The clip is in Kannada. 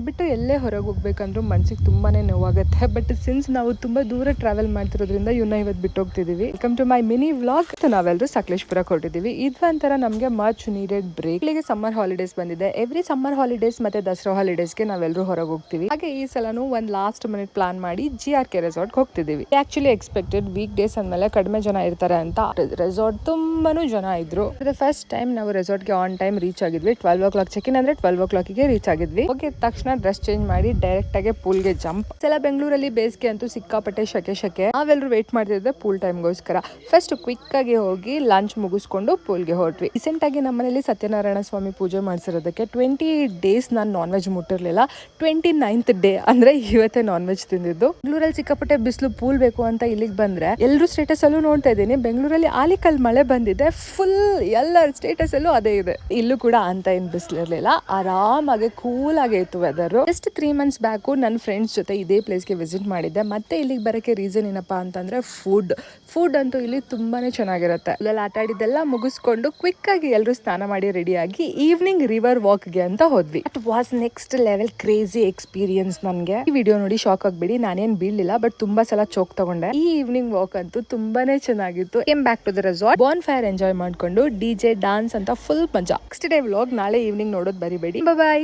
ಬಿಟ್ಟು ಎಲ್ಲೇ ಹೊರಗೆ ಹೋಗ್ಬೇಕಂದ್ರೂ ಮನ್ಸಿಗೆ ತುಂಬಾನೇ ನೋವಾಗುತ್ತೆ. ಬಟ್ ಸಿನ್ಸ್ ನಾವು ತುಂಬಾ ದೂರ ಟ್ರಾವೆಲ್ ಮಾಡ್ತಿರೋದ್ರಿಂದ ಇವನ್ನ ಇವತ್ತು ಬಿಟ್ಟು ಹೋಗ್ತಿದೀವಿ. Welcome to my mini vlog. ನಾವೆಲ್ಲರೂ ಸಕಲೇಶ್ಪುರಕ್ಕೆ ಹೊರಟಿದೀವಿ. ಇದು ಒಂಥರ ನಮಗೆ ಮಚ್ ನೀಡೆಡ್ ಬ್ರೇಕ್. ಇಲ್ಲಿಗೆ ಸಮ್ಮರ್ ಹಾಲಿಡೇಸ್ ಬಂದಿದೆ. ಎವ್ರಿ ಸಮ್ಮರ್ ಹಾಲಿಡೇಸ್ ಮತ್ತೆ ದಸರಾ ಹಾಲಿಡೇಸ್ಗೆ ನಾವೆಲ್ಲರೂ ಹೊರಗೆ ಹೋಗ್ತೀವಿ. ಹಾಗೆ ಈ ಸಲನು ಒಂದು ಲಾಸ್ಟ್ ಮಿನಿಟ್ ಪ್ಲಾನ್ ಮಾಡಿ GRK ರೆಸಾರ್ಟ್ ಹೋಗ್ತಿದೀವಿ. ಆಕ್ಚುಲಿ ಎಕ್ಸ್ಪೆಕ್ಟೆಡ್ ವೀಕ್ ಡೇಸ್ ಅಂದ್ಮೇಲೆ ಕಡಿಮೆ ಜನ ಇರ್ತಾರೆ ಅಂತ. ರೆಸಾರ್ಟ್ ತುಂಬಾನು ಜನ ಇದ್ರು. ಫಸ್ಟ್ ಟೈಮ್ ನಾವು ರೆಸಾರ್ಟ್ಗೆ ಆನ್ ಟೈಮ್ ರೀಚ್ ಆಗಿದ್ವಿ. 12 o'clock ಚೆಕ್-ಇನ್ ಅಂದ್ರೆ 12 o'clockಗೆ ರೀಚ್ ಆಗಿದ್ವಿ. ಹೋಗಿದ ತಕ್ಷಣ ಡ್ರೆಸ್ ಚೇಂಜ್ ಮಾಡಿ ಡೈರೆಕ್ಟ್ ಆಗಿ ಪೂಲ್ಗೆ ಜಂಪ್. ಸಲ ಬೆಂಗಳೂರಲ್ಲಿ ಬೇಸಿಗೆ ಅಂತೂ ಸಿಕ್ಕಾಪಟ್ಟೆ ಶಕೆ. ನಾವೆಲ್ಲರೂ ವೇಟ್ ಮಾಡ್ತಿದ್ದೆ ಪೂಲ್ ಟೈಮ್ಗೋಸ್ಕರ. ಫಸ್ಟ್ ಕ್ವಿಕ್ ಆಗಿ ಹೋಗಿ ಲಂಚ್ ಮುಗಿಸ್ಕೊಂಡು ಪೂಲ್ಗೆ ಹೊರಟ್ವಿ. ರೀಸೆಂಟ್ ಆಗಿ ನಮ್ಮ ಮನೇಲಿ ಸತ್ಯನಾರಾಯಣ ಸ್ವಾಮಿ ಪೂಜೆ ಮಾಡಿಸಿರೋದಕ್ಕೆ 20 days ನಾನು ನಾನ್ ವೆಜ್ ಮುಟ್ಟಿರ್ಲಿಲ್ಲ. 29th ಡೇ ಅಂದ್ರೆ ಇವತ್ತೇ ನಾನ್ ವೆಜ್ ತಿಂದಿದ್ದು. ಬೆಂಗಳೂರಲ್ಲಿ ಸಿಕ್ಕಾಪಟ್ಟೆ ಬಿಸಿಲು, ಪೂಲ್ ಬೇಕು ಅಂತ ಇಲ್ಲಿಗೆ ಬಂದ್ರೆ ಎಲ್ಲರೂ ಸ್ಟೇಟಸ್ ಅಲ್ಲೂ ನೋಡ್ತಾ ಇದ್ದೀನಿ. ಬೆಂಗಳೂರಲ್ಲಿ ಆಲಿಕಲ್ ಮಳೆ ಬಂದಿದೆ, ಫುಲ್ ಎಲ್ಲರ ಸ್ಟೇಟಸ್ ಅಲ್ಲೂ ಅದೇ ಇದೆ. ಇಲ್ಲೂ ಕೂಡ ಅಂತ ಏನ್ ಬಿಸಿಲಿರ್ಲಿಲ್ಲ, ಆರಾಮಾಗಿ ಕೂಲ್ ಆಗಿ ಇತ್ತು ವೆದರ್. ಜಸ್ಟ್ 3 months ಬ್ಯಾಕು ನನ್ನ ಫ್ರೆಂಡ್ಸ್ ಜೊತೆ ಇದೇ ಪ್ಲೇಸ್ಗೆ ವಿಸಿಟ್ ಮಾಡಿದ್ದೆ. ಮತ್ತೆ ಇಲ್ಲಿಗೆ ಬರೋಕ್ಕೆ ರೀಸನ್ ಏನಪ್ಪಾ ಅಂತಂದ್ರೆ ಫುಡ್ ಅಂತೂ ಇಲ್ಲಿ ತುಂಬಾನೇ ಚೆನ್ನಾಗಿರುತ್ತೆ. ಇಲ್ಲೆಲ್ಲ ಆಟ ಆಡಿದ್ದೆಲ್ಲ ಮುಗಿಸ್ಕೊಂಡು ಕ್ವಿಕ್ ಆಗಿ ಎಲ್ಲರೂ ಸ್ನಾನ ಮಾಡಿ ರೆಡಿ ಆಗಿ ಈವ್ನಿಂಗ್ ರಿವರ್ ವಾಕ್ಗೆ ಅಂತ ಹೋದ್ವಿ. It was next level crazy experience. ನನ್ಗೆ ಈ ವಿಡಿಯೋ ನೋಡಿ ಶಾಕ್ ಆಗ್ಬಿಡಿ, ನಾನೇನ್ ಬೀಳ್ಲಿಲ್ಲ, ಬಟ್ ತುಂಬಾ ಸಲ ಚೋಕ್ ತಗೊಂಡೆ. ಈ ಈವ್ನಿಂಗ್ ವಾಕ್ ಅಂತೂ ತುಂಬಾನೇ ಚೆನ್ನಾಗಿತ್ತು. Came back to the resort, bonfire enjoy ಮಾಡ್ಕೊಂಡು DJ ಡಾನ್ಸ್ ಅಂತ ಫುಲ್ ಮಜಾ. ನೆಕ್ಸ್ಟ್ ಡೇ ವ್ಲಾಗ್ ನಾಳೆ ಈವ್ನಿಂಗ್ ನೋಡೋದು ಬರಿಬೇಡಿ. ಬಾಯ್.